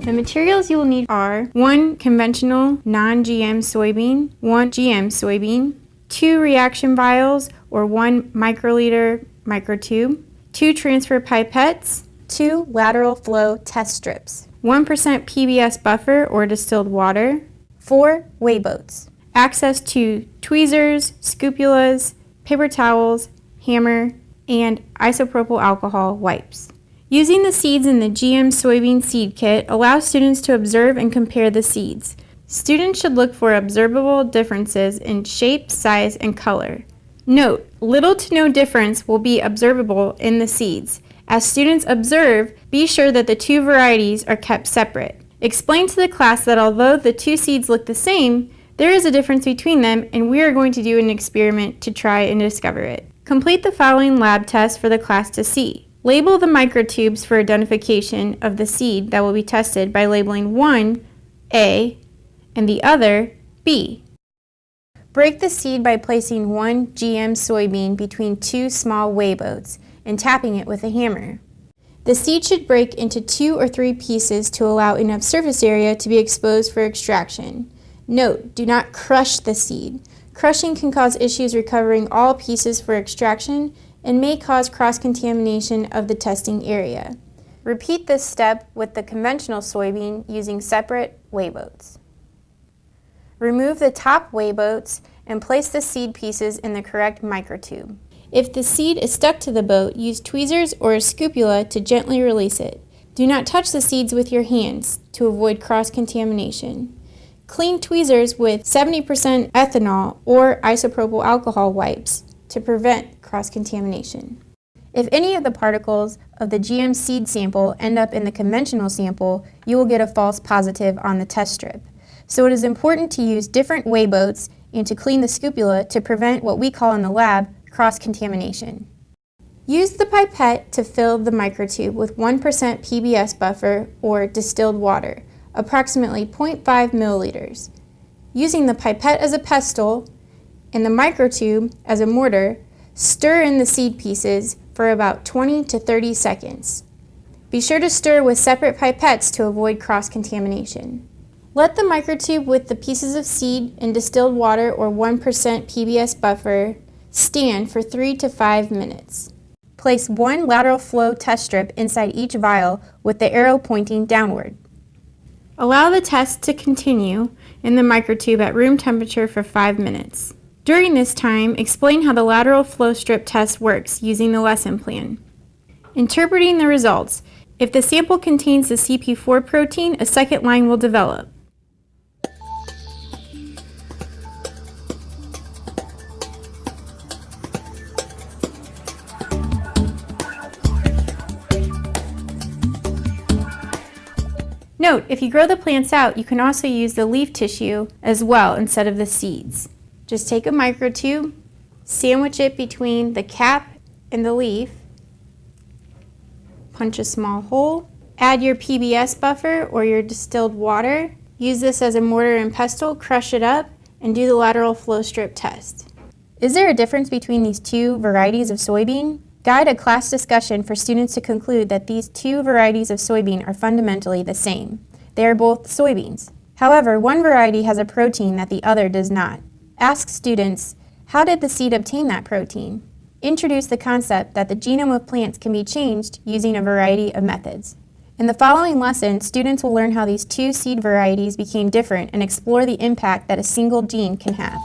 The materials you will need are 1 conventional non-GM soybean, 1 GM soybean, 2 reaction vials or 1 microliter microtube, 2 transfer pipettes, 2 lateral flow test strips, 1% PBS buffer or distilled water, 4 weigh boats, access to tweezers, scupulas, paper towels, hammer, and isopropyl alcohol wipes. Using the seeds in the GM soybean seed kit allows students to observe and compare the seeds. Students should look for observable differences in shape, size, and color. Note, little to no difference will be observable in the seeds. As students observe, be sure that the 2 varieties are kept separate. Explain to the class that although the 2 seeds look the same, there is a difference between them, and we are going to do an experiment to try and discover it. Complete the following lab tests for the class to see. Label the microtubes for identification of the seed that will be tested by labeling one A and the other B. Break the seed by placing 1 GM soybean between 2 small weigh boats and tapping it with a hammer. The seed should break into 2 or 3 pieces to allow enough surface area to be exposed for extraction. Note, do not crush the seed. Crushing can cause issues recovering all pieces for extraction and may cause cross-contamination of the testing area. Repeat this step with the conventional soybean using separate weigh boats. Remove the top weigh boats and place the seed pieces in the correct microtube. If the seed is stuck to the boat, use tweezers or a scupula to gently release it. Do not touch the seeds with your hands to avoid cross-contamination. Clean tweezers with 70% ethanol or isopropyl alcohol wipes to prevent cross-contamination. If any of the particles of the GM seed sample end up in the conventional sample, you will get a false positive on the test strip. So it is important to use different weigh boats and to clean the scupula to prevent what we call in the lab cross-contamination. Use the pipette to fill the microtube with 1% PBS buffer or distilled water, approximately 0.5 milliliters. Using the pipette as a pestle and the microtube as a mortar, stir in the seed pieces for about 20 to 30 seconds. Be sure to stir with separate pipettes to avoid cross-contamination. Let the microtube with the pieces of seed and distilled water or 1% PBS buffer stand for 3 to 5 minutes. Place 1 lateral flow test strip inside each vial with the arrow pointing downward. Allow the test to continue in the microtube at room temperature for 5 minutes. During this time, explain how the lateral flow strip test works using the lesson plan. Interpreting the results. If the sample contains the CP4 protein, a second line will develop. Note, if you grow the plants out, you can also use the leaf tissue as well instead of the seeds. Just take a microtube, sandwich it between the cap and the leaf, punch a small hole, add your PBS buffer or your distilled water, use this as a mortar and pestle, crush it up, and do the lateral flow strip test. Is there a difference between these 2 varieties of soybean? Guide a class discussion for students to conclude that these 2 varieties of soybean are fundamentally the same. They are both soybeans. However, one variety has a protein that the other does not. Ask students, how did the seed obtain that protein? Introduce the concept that the genome of plants can be changed using a variety of methods. In the following lesson, students will learn how these 2 seed varieties became different and explore the impact that a single gene can have.